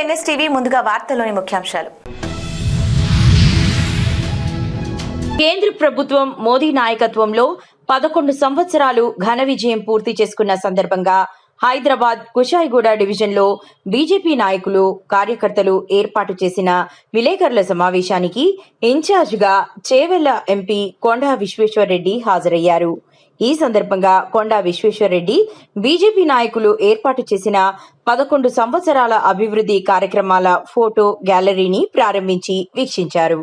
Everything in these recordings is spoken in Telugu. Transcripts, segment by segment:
NSTV ముందుగా వార్తల్లోని ముఖ్యాంశాలు. కేంద్ర ప్రభుత్వం మోదీ నాయకత్వంలో 11 సంవత్సరాలు ఘన విజయం పూర్తి చేసుకున్న సందర్భంగా హైదరాబాద్ కుషాయిగూడ డివిజన్లో బీజేపీ నాయకులు, కార్యకర్తలు ఏర్పాటు చేసిన విలేకరుల సమావేశానికి ఇన్ఛార్జిగా చేవెళ్ల ఎంపీ కొండా విశ్వేశ్వర్రెడ్డి హాజరయ్యారు. ఈ సందర్భంగా కొండా విశ్వేశ్వర్రెడ్డి బీజేపీ నాయకులు ఏర్పాటు చేసిన 11 సంవత్సరాల అభివృద్ధి కార్యక్రమాల ఫోటో గ్యాలరీని ప్రారంభించి వీక్షించారు.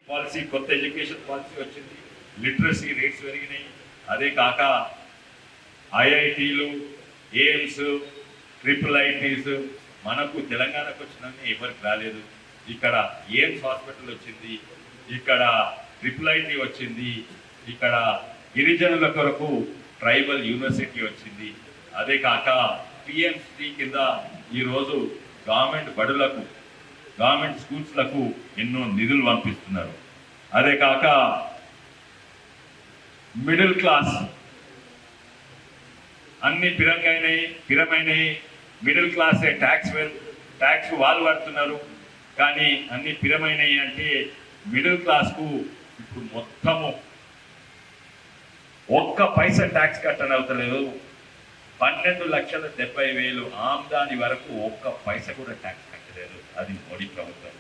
పాలసీ కొత్త ఎడ్యుకేషన్ పాలసీ వచ్చింది, లిటరసీ రేట్స్ పెరిగినాయి. అదే కాక ఐఐటీలు, ఎయిమ్స్, ట్రిపుల్ ఐటీస్ మనకు తెలంగాణకు వచ్చినవి ఎవరికి రాలేదు. ఇక్కడ ఎయిమ్స్ హాస్పిటల్ వచ్చింది, ఇక్కడ ట్రిపుల్ ఐటీ వచ్చింది, ఇక్కడ గిరిజనుల కొరకు ట్రైబల్ యూనివర్సిటీ వచ్చింది. అదే కాక పిఎంసి కింద ఈరోజు గవర్నమెంట్ బడులకు, గవర్నమెంట్ స్కూల్స్లకు ఎన్నో నిధులు పంపిస్తున్నారు. అదే కాక మిడిల్ క్లాస్ అన్ని పిరమైనవి. మిడిల్ క్లాసే ట్యాక్స్ వాళ్ళు పడుతున్నారు, కానీ అన్ని పిరమైనవి. అంటే మిడిల్ క్లాస్కు ఇప్పుడు మొత్తము ఒక్క పైసా ట్యాక్స్ కట్టనవుతలేదు. 12,70,000 ఆమ్దాని వరకు ఒక్క పైసా కూడా ట్యాక్స్ కట్టలేదు. అది మోడీ ప్రభుత్వం.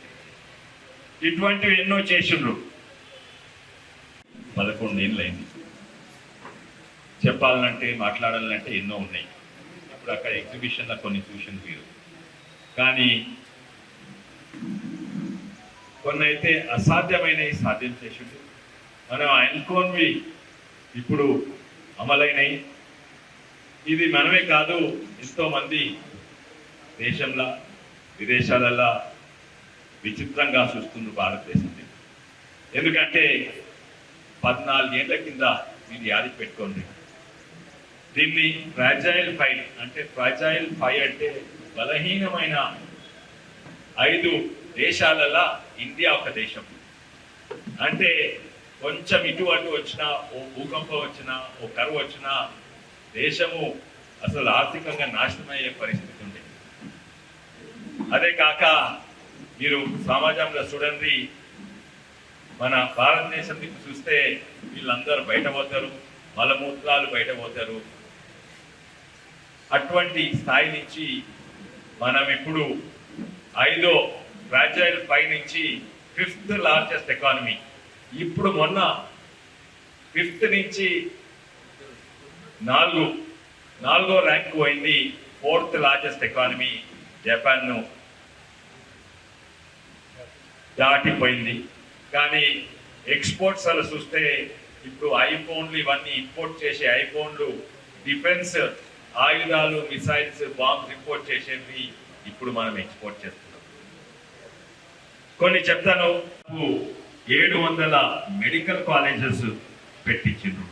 ఇటువంటివి ఎన్నో చేసిండ్రు. 11 ఏళ్ళు అయింది. చెప్పాలంటే, మాట్లాడాలంటే ఎన్నో ఉన్నాయి. ఇప్పుడు అక్కడ ఎగ్జిబిషన్లో కొన్ని చూసింది మీరు, కానీ కొన్ని అయితే అసాధ్యమైనవి సాధ్యం చేసిండు. మనం అనుకోనివి ఇప్పుడు అమలైనవి. ఇది మనమే కాదు, ఎంతోమంది దేశంలో, విదేశాలలో విచిత్రంగా చూస్తున్నారు భారతదేశాన్ని. ఎందుకంటే 14 ఏళ్ల కింద మీరు యాది పెట్టుకోండి, దీన్ని ఫ్రాజైల్ 5 అంటే బలహీనమైన 5 దేశాలలో ఇండియా ఒక దేశం. అంటే కొంచెం ఇటు అటు వచ్చినా, ఓ భూకంపం వచ్చినా, ఓ కరువు వచ్చినా దేశము అసలు ఆర్థికంగా నాశనమయ్యే పరిస్థితి ఉంది. అదే కాక మీరు సమాజంలో చూడండి, మన భారతదేశం చూస్తే వీళ్ళందరూ బయట పోతారు, మలమూత్రాలు బయట పోతారు. అటువంటి స్థాయి నుంచి మనం ఇప్పుడు 5వ ఫ్రాజైల్ 5 నుంచి 5th లార్జెస్ట్ ఎకానమీ. ఇప్పుడు మొన్న 5th నుంచి 4వ ర్యాంక్ పోయింది. 4th లార్జెస్ట్ ఎకానమీ జపాన్ను దాటిపోయింది. కానీ ఎక్స్పోర్ట్స్ అలా చూస్తే ఇప్పుడు ఐఫోన్లు ఇవన్నీ ఇంపోర్ట్ చేసే ఐఫోన్లు, డిఫెన్స్ ఆయుధాలు, మిసైల్స్, బాంబ్స్ ఇంపోర్ట్ చేసేవి ఇప్పుడు మనం ఎక్స్పోర్ట్ చేస్తున్నాం. కొన్ని చెప్తాను, 700 మెడికల్ కాలేజెస్ పెట్టించిండ్రు.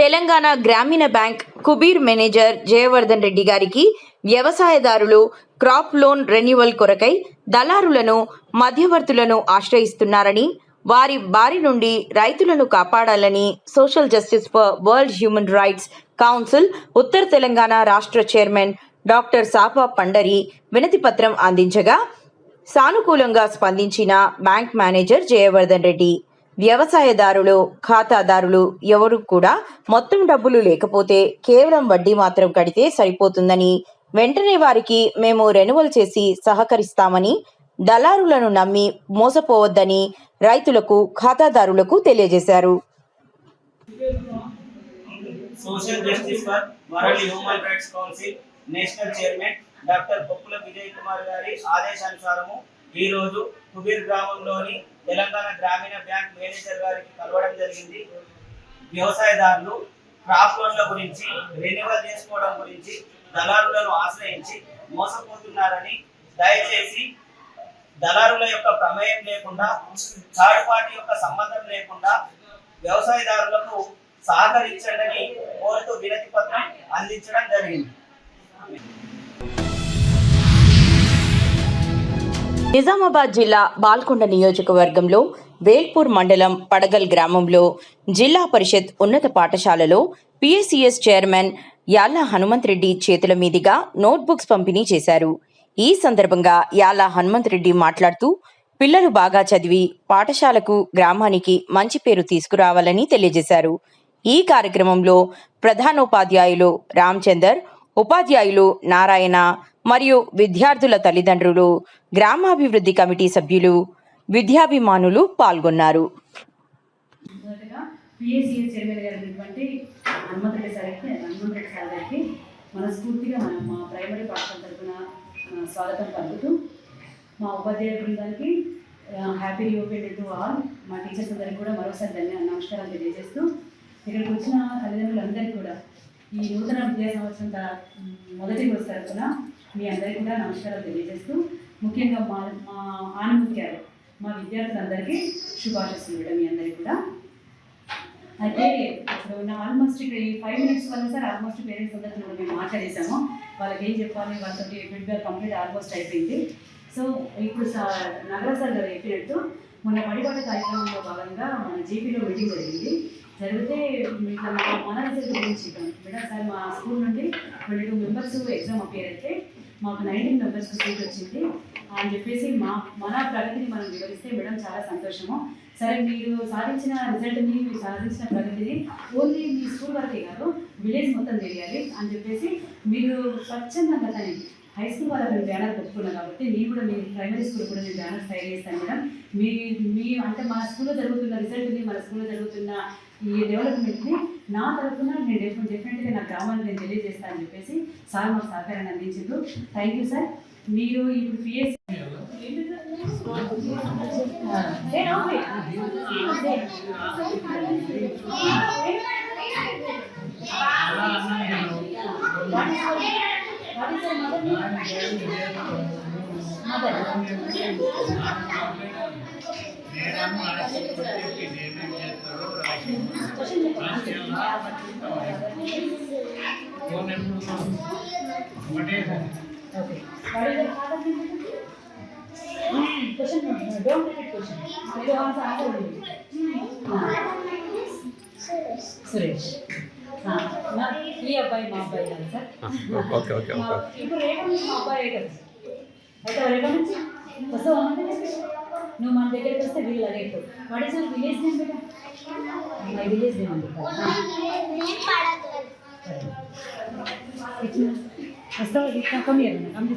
తెలంగాణ గ్రామీణ బ్యాంక్ కుబీర్ మేనేజర్ జయవర్ధన్ రెడ్డి గారికి వ్యవసాయదారులు క్రాప్ లోన్ రెన్యువల్ కొరకై దళారులను, మధ్యవర్తులను ఆశ్రయిస్తున్నారని, వారి బారి నుండి రైతులను కాపాడాలని social justice for world human rights council ఉత్తర తెలంగాణ రాష్ట్ర చైర్మన్ డాక్టర్ సాపా పండరి వినతి పత్రం అందించగా సానుకూలంగా స్పందించిన బ్యాంక్ మేనేజర్ జయవర్ధన్ రెడ్డి, వ్యవసాయదారులు, ఖాతాదారులు ఎవరు కూడా మొత్తం డబ్బులు లేకపోతే కేవలం వడ్డీ మాత్రం కడితే సరిపోతుందని, వెంటనే వారికి మేము రెన్యువల్ చేసి సహకరిస్తామని, దళారులను నమ్మి మోసపోవద్దని రైతులకు, ఖాతాదారులకు తెలియజేశారు. Social justice for world human rights council national chairman doctor Boppula Vijay Kumar గారి ఆదేశానుసారము ఈ రోజు కుబీర్ గ్రామంలోని తెలంగాణ గ్రామీణ బ్యాంక్ మేనేజర్ గారికి కలవడం జరిగింది. వ్యవసాయదారులు క్రాప్ లోన్ల గురించి, రెన్యువల్ చేసుకోవడం గురించి దళారులను ఆశ్రయించి మోసపోతున్నారని, దయచేసి దళారుల యొక్క ప్రమేయం లేకుండా, థర్డ్ పార్టీ యొక్క సంబంధం లేకుండా వ్యవసాయదారులకు సహకరించండి కోరుతూ వినతి పత్రం అందించడం జరిగింది. నిజామాబాద్ జిల్లా బాల్కొండ నియోజకవర్గంలో వేల్పూర్ మండలం పడగల్ గ్రామంలో జిల్లా పరిషత్ ఉన్నత పాఠశాలలో పిఎస్సిఎస్ చైర్మన్ యాళ్ల హనుమంత్ రెడ్డి చేతుల మీదుగా నోట్బుక్స్ పంపిణీ చేశారు. ఈ సందర్భంగా యాళ్ల హనుమంత్ రెడ్డి మాట్లాడుతూ పిల్లలు బాగా చదివి పాఠశాలకు, గ్రామానికి మంచి పేరు తీసుకురావాలని తెలియజేశారు. ఈ కార్యక్రమంలో ప్రధానోపాధ్యాయులు రామచందర్, ఉపాధ్యాయులు నారాయణ మరియు విద్యార్థుల తల్లిదండ్రులు, గ్రామాభివృద్ధి కమిటీ సభ్యులు, విద్యాభిమానులు పాల్గొన్నారు. మనస్ఫూర్తిగా మా ప్రైమరీ పాఠశాల తరఫున స్వాగతం పలుకుతూ, మా ఉపాధ్యాయ బృందానికి happy new year to all. మా టీచర్స్ అందరికీ కూడా మరోసారి నమస్కారాలు తెలియజేస్తూ, ఇక్కడికి వచ్చిన తల్లిదండ్రులందరికీ కూడా ఈ నూతన విద్యా సంవత్సరం మొదటి రోజు తరఫున మీ అందరికీ కూడా నమస్కారాలు తెలియజేస్తూ, ముఖ్యంగా మా ఆనుముఖ్యాలు మా విద్యార్థులందరికీ శుభాశిస్తులు ఇవ్వడం మీ అందరికీ కూడా. అయితే ఇప్పుడు ఆల్మోస్ట్ ఇక్కడ ఈ 5 minutes వల్ల సార్ ఆల్మోస్ట్ పేరెంట్స్ అందరితో కూడా మేము మాట్లాడేసాము. వాళ్ళకి ఏం చెప్పాలి, వాళ్ళతో ఫీడ్బ్యాక్ కంప్లీట్ ఆల్మోస్ట్ అయిపోయింది. సో ఇప్పుడు నగర సార్ గారు చెప్పినట్టు మొన్న పడిపాట కార్యక్రమంలో భాగంగా మన జీపీలో మీటింగ్ జరిగితే మన రిజల్ట్ గురించి మేడం సార్ మా స్కూల్ నుండి 22 members ఎగ్జామ్ అపియర్ అయితే మాకు 19 members సీట్ వచ్చింది అని చెప్పేసి మన ప్రగతిని మనం వివరిస్తే మేడం చాలా సంతోషము. సరే, మీరు సాధించిన రిజల్ట్ని, మీరు సాధించిన ప్రగతిని ఓన్లీ మీ స్కూల్ వరకే కాదు విలేజ్ మొత్తం తెలియాలి అని చెప్పేసి మీరు స్వచ్ఛందంగా కానీ హై స్కూల్ వాళ్ళకి నేను బ్యానర్ పెట్టుకున్నాను కాబట్టి నేను కూడా మీ ప్రైమరీ స్కూల్ కూడా నేను బ్యానర్ తయారు చేస్తాను మేడం. మీ అంటే మన స్కూల్లో జరుగుతున్న రిజల్ట్ని, మన స్కూల్లో జరుగుతున్న ఈ డెవలప్మెంట్ని నా తరఫున నేను డెఫినెట్గా నా గ్రామాన్ని నేను తెలియజేస్తానని చెప్పేసి సార్ మాకు సహకారాన్ని అందించారు. Thank you sir. మీరు ఇప్పుడు పిఎస్ సురేష్ ఈ అబ్బాయి మా అబ్బాయి కాదు సార్. ఇప్పుడు రేపటి నుంచి మా అబ్బాయి కదా అయితే రేపటి నుంచి వస్తావు నువ్వు మన దగ్గరికి వస్తే వీళ్ళు అడిగే what is your village name beta? My village name అని వస్తావు కమ్ ఇయర్ కమ్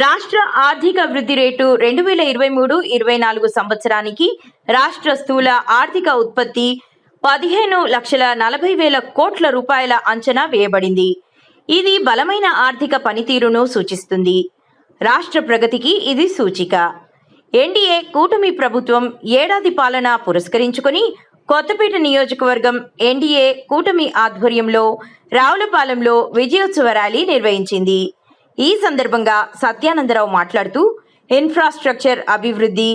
రాష్ట్ర ఆర్థిక వృద్ధి రేటు 2023-24 సంవత్సరానికి రాష్ట్ర స్థూల ఆర్థిక ఉత్పత్తి 15,40,000 కోట్ల రూపాయల అంచనా వేయబడింది. ఇది బలమైన ఆర్థిక పనితీరును సూచిస్తుంది. రాష్ట్ర ప్రగతికి ఇది సూచిక. ఎన్డీఏ కూటమి ప్రభుత్వం ఏడాది పాలన పురస్కరించుకొని కొత్తపేట నియోజకవర్గం ఎన్డీఏ కూటమి ఆధ్వర్యంలో రావులపాలెంలో విజయోత్సవ ర్యాలీ నిర్వహించింది. ఈ సందర్భంగా సత్యానందరావు మాట్లాడుతూ ఇన్ఫ్రాస్ట్రక్చర్ అభివృద్ధి,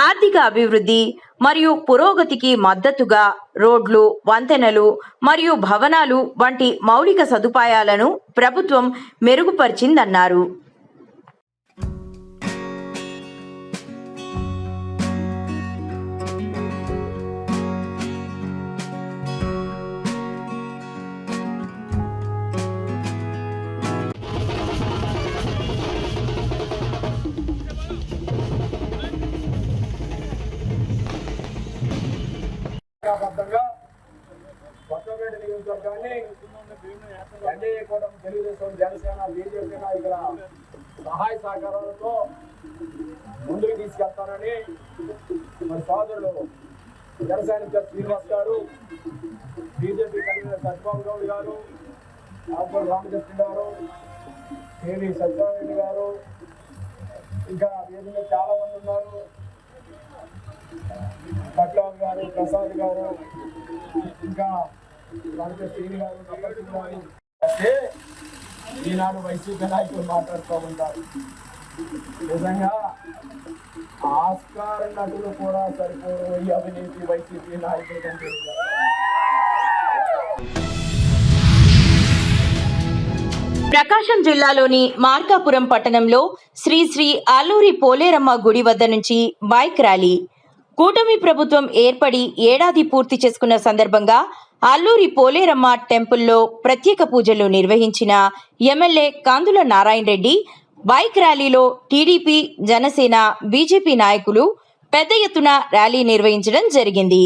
ఆర్థిక అభివృద్ధి మరియు పురోగతికి మద్దతుగా రోడ్లు, వంతెనలు మరియు భవనాలు వంటి మౌలిక సదుపాయాలను ప్రభుత్వం మెరుగుపరిచిందన్నారు. కానీ ఎన్డీఏ కూడా తెలుగుదేశం, జనసేన, బీజేపీ నాయకుల సహాయ సహకారాలతో ముందుకు తీసుకెళ్తానని మన సోదరులు జనసేన శ్రీనివాస్ గారు, బీజేపీ కన్వీనర్ సత్యబాబు గౌడ్ గారు, ఆకుల రామకృష్ణ గారు, కేవీ సత్యనారాయణ గారు, ఇంకా వేదికగా చాలా మంది ఉన్నారు. పట్లవాల్ గారు, ప్రసాద్ గారు, ఇంకా శ్రీని గారు, నమ్మకం గారు అంటే ఈనాడు వైసీపీ నాయకులు మాట్లాడుతూ ఉంటారు. నిజంగా ఆస్కార్ నటులు కూడా సరిపోరు ఈ అవినీతి వైసీపీ నాయకులు కంటే. ప్రకాశం జిల్లాలోని మార్కాపురం పట్టణంలో శ్రీ శ్రీ అల్లూరి పోలేరమ్మ గుడి వద్ద నుంచి బైక్ ర్యాలీ. కూటమి ప్రభుత్వం ఏర్పడి ఏడాది పూర్తి చేసుకున్న సందర్భంగా అల్లూరి పోలేరమ్మ టెంపుల్లో ప్రత్యేక పూజలు నిర్వహించిన ఎమ్మెల్యే కందుల నారాయణ రెడ్డి బైక్ ర్యాలీలో టీడీపీ, జనసేన, బీజేపీ నాయకులు పెద్ద ఎత్తున ర్యాలీ నిర్వహించడం జరిగింది.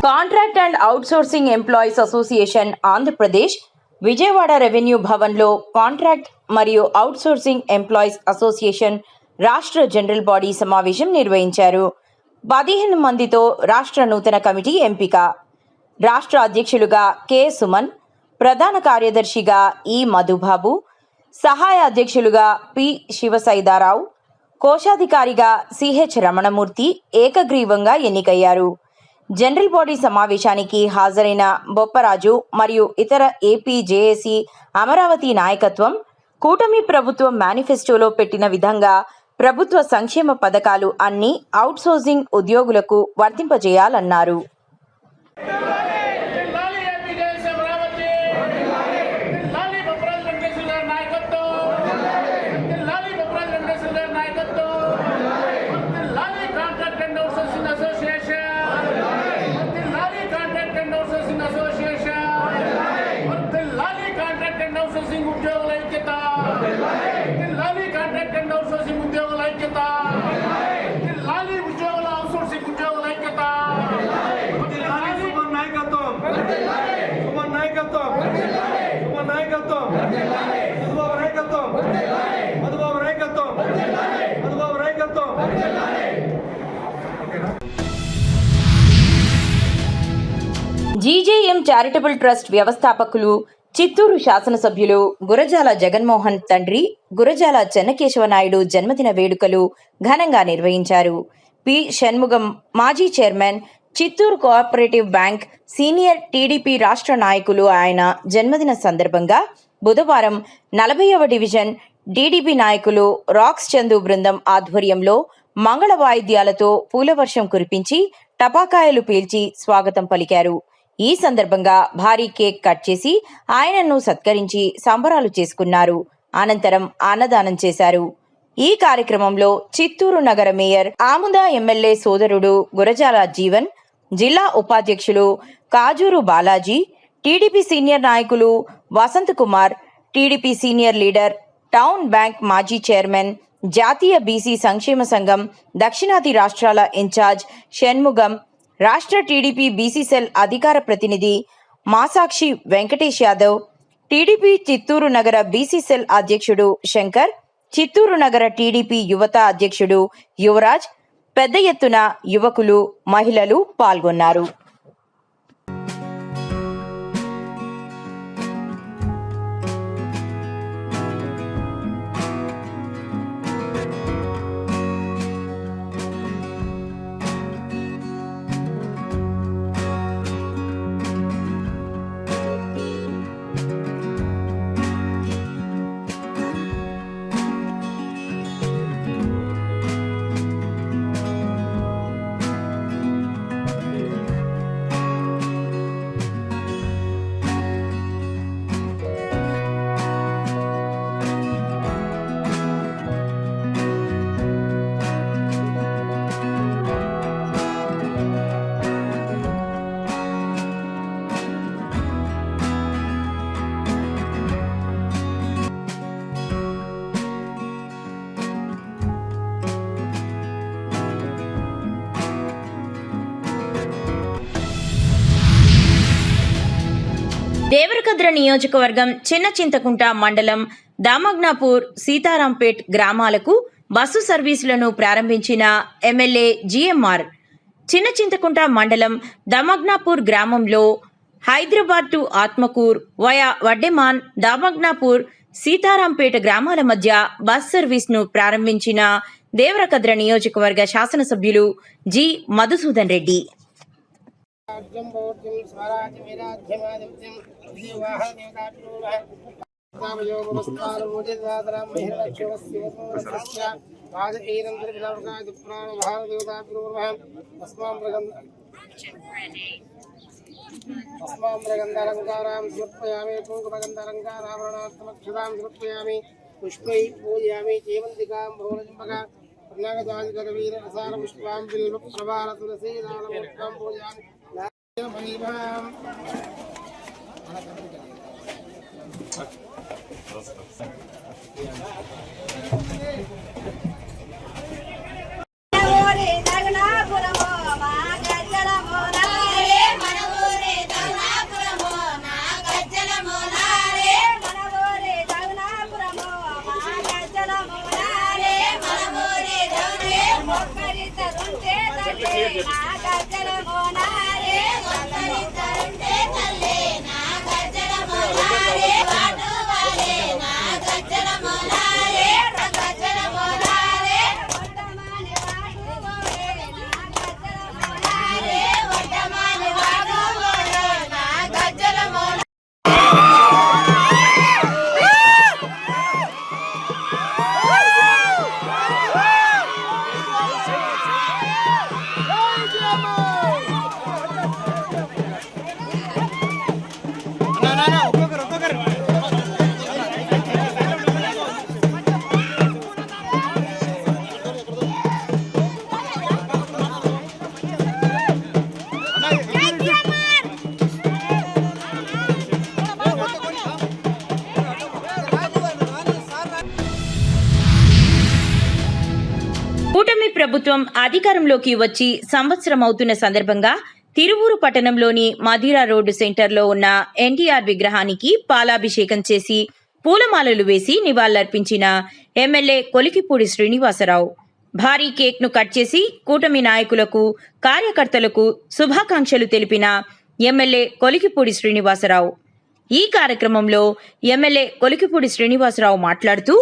Contract and outsourcing employees association Andhra Pradesh Vijayawada revenue భవన్లో కాంట్రాక్ట్ మరియు అవుట్సోర్సింగ్ ఎంప్లాయీస్ అసోసియేషన్ రాష్ట్ర జనరల్ బాడీ సమావేశం నిర్వహించారు. 15 మందితో రాష్ట్ర నూతన కమిటీ ఎంపిక. రాష్ట్ర అధ్యక్షులుగా కె సుమన్, ప్రధాన కార్యదర్శిగా ఈ మధుబాబు, సహాయ అధ్యక్షులుగా పి శివసైదారావు, కోశాధికారిగా సిహెచ్ రమణమూర్తి ఏకగ్రీవంగా ఎన్నికయ్యారు. జనరల్ బాడీ సమావేశానికి హాజరైన బొప్పరాజు మరియు ఇతర ఏపీ జేఏసీ అమరావతి నాయకత్వం కూటమి ప్రభుత్వం మేనిఫెస్టోలో పెట్టిన విధంగా ప్రభుత్వ సంక్షేమ పథకాలు అన్ని అవుట్సోర్సింగ్ ఉద్యోగులకు వర్తింపజేయాలన్నారు. జీజేఎం చారిటబుల్ ట్రస్ట్ వ్యవస్థాపకులు చిత్తూరు శాసనసభ్యులు గురజాల జగన్మోహన్ తండ్రి గురజాల చెన్నకేశవనాయుడు జన్మదిన వేడుకలు ఘనంగా నిర్వహించారు. పి షణ్ముగం మాజీ chairman, Chittoor cooperative bank senior TDP రాష్ట్ర నాయకులు ఆయన జన్మదిన సందర్భంగా బుధవారం 40వ డివిజన్ టీడీపీ నాయకులు రాక్స్ చందు బృందం ఆధ్వర్యంలో మంగళ వాయిద్యాలతో పూలవర్షం కురిపించి టపాకాయలు పేల్చి స్వాగతం పలికారు. ఈ సందర్భంగా భారీ కేక్ కట్ చేసి ఆయనను సత్కరించి సంబరాలు చేసుకున్నారు. అనంతరం అన్నదానం చేశారు. ఈ కార్యక్రమంలో చిత్తూరు నగర మేయర్ ఆముద ఎమ్మెల్యే సోదరుడు గురజాల జీవన్, జిల్లా ఉపాధ్యక్షులు కాజూరు బాలాజీ, టీడీపీ సీనియర్ నాయకులు Vasant Kumar, TDP senior leader, town bank మాజీ చైర్మన్, జాతీయ బీసీ సంక్షేమ సంఘం దక్షిణాది రాష్ట్రాల ఇన్ఛార్జ్ షణ్ముగం, రాష్ట్ర టీడీపీ బీసీ సెల్ అధికార ప్రతినిధి మాసాక్షి వెంకటేష్ యాదవ్, టీడీపీ చిత్తూరు నగర బీసీ సెల్ అధ్యక్షుడు శంకర్, చిత్తూరు నగర టీడీపీ యువత అధ్యక్షుడు యువరాజ్, పెద్ద ఎత్తున యువకులు, మహిళలు పాల్గొన్నారు. దేవరకద్ర నియోజకవర్గం చిన్న చింతకుంట మండలం దామగ్నాపూర్, సీతారాంపేట్ గ్రామాలకు బస్సు సర్వీసులను ప్రారంభించిన ఎమ్మెల్యే జిఎంఆర్. చిన్న చింతకుంట మండలం దామగ్నాపూర్ గ్రామంలో హైదరాబాద్ టు ఆత్మకూర్ వయా వడ్డెమాన్, దామగ్నాపూర్, సీతారాంపేట గ్రామాల మధ్య బస్ సర్వీస్ను ప్రారంభించిన దేవరకద్ర నియోజకవర్గ శాసనసభ్యులు జి మధుసూదన్ రెడ్డి. పుష్పై పూజయామి చేవంతికాం భోజంబగా ప్రణాగదాదిగరవీర రసాల పుష్పాం బిల్వ ప్రవాల తులసీ దానముత్తం పూజయామి మహిమాం. కూటమి ప్రభుత్వం అధికారంలోకి వచ్చి సంవత్సరం అవుతున్న సందర్భంగా తిరువూరు పట్టణంలోని మధిరా రోడ్డు సెంటర్లో ఉన్న ఎన్టీఆర్ విగ్రహానికి పాలాభిషేకం చేసి పూలమాలలు వేసి నివాళులర్పించిన ఎమ్మెల్యే కొలికిపూడి శ్రీనివాసరావు. భారీ కేక్ను కట్ చేసి కూటమి నాయకులకు, కార్యకర్తలకు శుభాకాంక్షలు తెలిపిన ఎమ్మెల్యే కొలికిపూడి శ్రీనివాసరావు. ఈ కార్యక్రమంలో ఎమ్మెల్యే కొలికిపూడి శ్రీనివాసరావు మాట్లాడుతూ,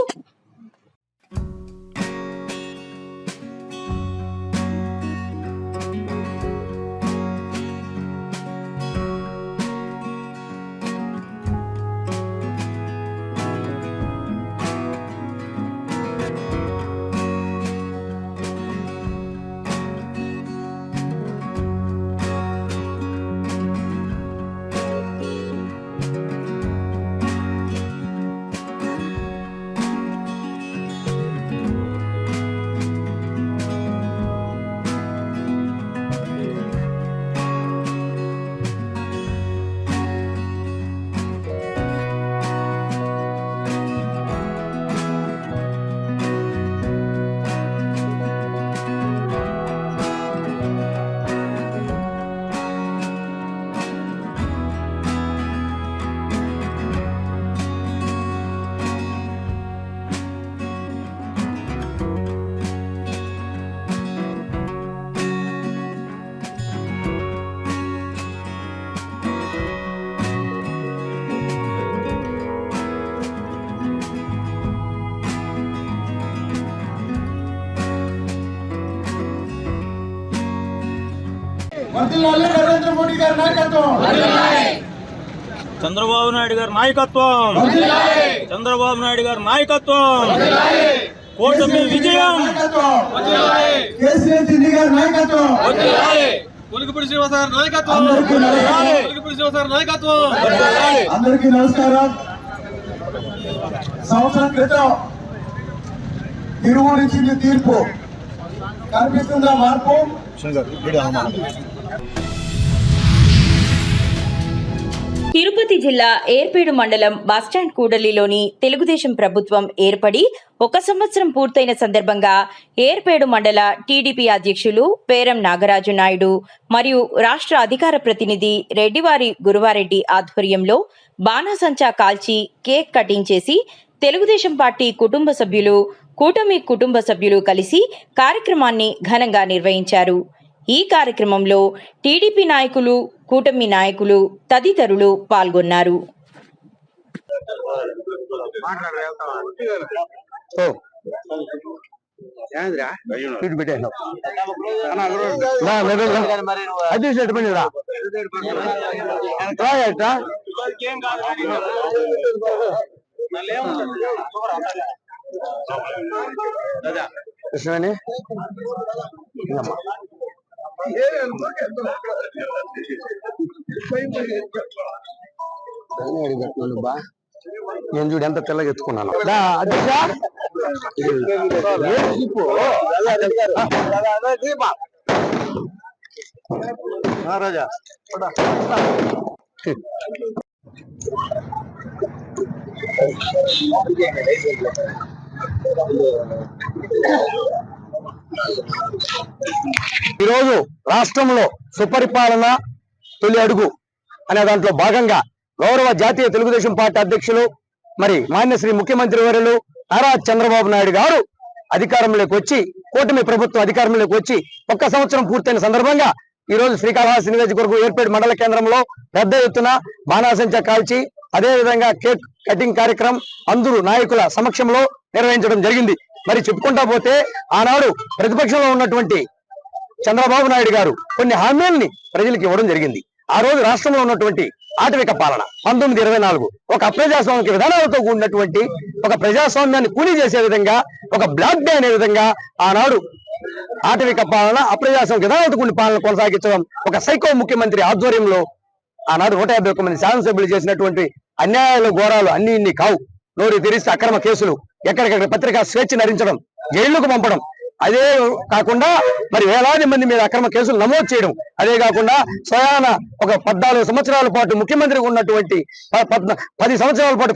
వర్ధిల్లాలి నరేంద్ర మోడీ గారి నాయకత్వం, చంద్రబాబు నాయుడు గారి నాయకత్వం, చంద్రబాబు నాయుడు గారి నాయకత్వం, కూటమి విజయం, కేసీఆర్ రెడ్డి గారి నాయకత్వం, కొలుగుపూడి శ్రీనివాస గారి నాయకత్వం, కొలుగుపూడి శ్రీనివాస గారి నాయకత్వం. అందరికీ నమస్కారం. సంవత్సరం క్రితం తిరుగునిచ్చింది తీర్పు, కనిపిస్తుందా మార్పు? తిరుపతి జిల్లా ఏర్పేడు మండలం బస్టాండ్ కూడలిలోని తెలుగుదేశం ప్రభుత్వం ఏర్పడి 1 సంవత్సరం పూర్తయిన సందర్భంగా ఏర్పేడు మండల టీడీపీ అధ్యక్షులు పేరం నాగరాజు నాయుడు మరియు రాష్ట్ర అధికార ప్రతినిధి రెడ్డివారి గురువారెడ్డి ఆధ్వర్యంలో బాణాసంచా కాల్చి కేక్ కటింగ్ చేసి తెలుగుదేశం పార్టీ కుటుంబ సభ్యులు కూటమి కుటుంబ సభ్యులు కలిసి కార్యక్రమాన్ని ఘనంగా నిర్వహించారు. ఈ కార్యక్రమంలో టీడీపీ నాయకులు, కూటమి నాయకులు తదితరులు పాల్గొన్నారు. నేను చూడు ఎంత తెల్లగా ఎత్తుకున్నాను. రాజా ఈరోజు రాష్ట్రంలో సుపరిపాలన తొలి అడుగు అనే దాంట్లో భాగంగా గౌరవ జాతీయ తెలుగుదేశం పార్టీ అధ్యక్షులు మరి మాన్యశ్రీ ముఖ్యమంత్రి వర్యులు నారా చంద్రబాబు నాయుడు గారు అధికారంలోకి వచ్చి, కూటమి ప్రభుత్వం అధికారంలోకి వచ్చి 1 సంవత్సరం పూర్తయిన సందర్భంగా ఈ రోజు శ్రీకాళహస్తి నియోజకవర్గం ఏర్పేడు మండల కేంద్రంలో పెద్ద ఎత్తున బాణాసంచా కాల్చి అదేవిధంగా కేక్ కటింగ్ కార్యక్రమం అందరూ నాయకుల సమక్షంలో నిర్వహించడం జరిగింది. మరి చెప్పుకుంటా పోతే ఆనాడు ప్రతిపక్షంలో ఉన్నటువంటి చంద్రబాబు నాయుడు గారు కొన్ని హామీల్ని ప్రజలకు ఇవ్వడం జరిగింది. ఆ రోజు రాష్ట్రంలో ఉన్నటువంటి ఆటవిక పాలన 1924 ఒక అప్రజాస్వామిక విధానాలతో కూడినటువంటి ఒక ప్రజాస్వామ్యాన్ని కూలీ చేసే విధంగా, ఒక బ్లాక్ డే అనే విధంగా ఆనాడు ఆటవిక పాలన, అప్రజాస్వామిక విధానాలతో కూడిన పాలన కొనసాగించడం ఒక సైకో ముఖ్యమంత్రి ఆధ్వర్యంలో ఆనాడు 151 మంది శాసనసభ్యులు చేసినటువంటి అన్యాయాలు, ఘోరాలు అన్ని ఇన్ని కావు. నోరు తెరిస్తే అక్రమ కేసులు, ఎక్కడికక్కడ పత్రికా స్వేచ్ఛ నరించడం, జైళ్లకు పంపడం, అదే కాకుండా మరి వేలాది మంది మీద అక్రమ కేసులు నమోదు చేయడం, అదే కాకుండా స్వయాన ఒక 14 సంవత్సరాల పాటు ముఖ్యమంత్రిగా ఉన్నటువంటి 10 సంవత్సరాల పాటు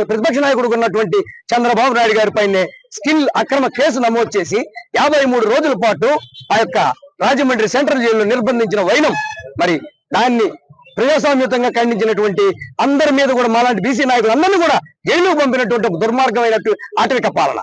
ప్రతిపక్ష నాయకుడిగా ఉన్నటువంటి చంద్రబాబు నాయుడు గారి పైనే స్కిల్ అక్రమ కేసు నమోదు చేసి 53 రోజుల పాటు ఆ యొక్క రాజమండ్రి సెంట్రల్ జైల్లో నిర్బంధించిన వైనం, మరి దాన్ని ప్రజాస్వామ్యుతంగా ఖండించినటువంటి అందరి మీద కూడా మాలాంటి బీసీ నాయకులు అందరినీ కూడా జైలుకు పంపినటువంటి దుర్మార్గమైనటువంటి ఆటవిక పాలన.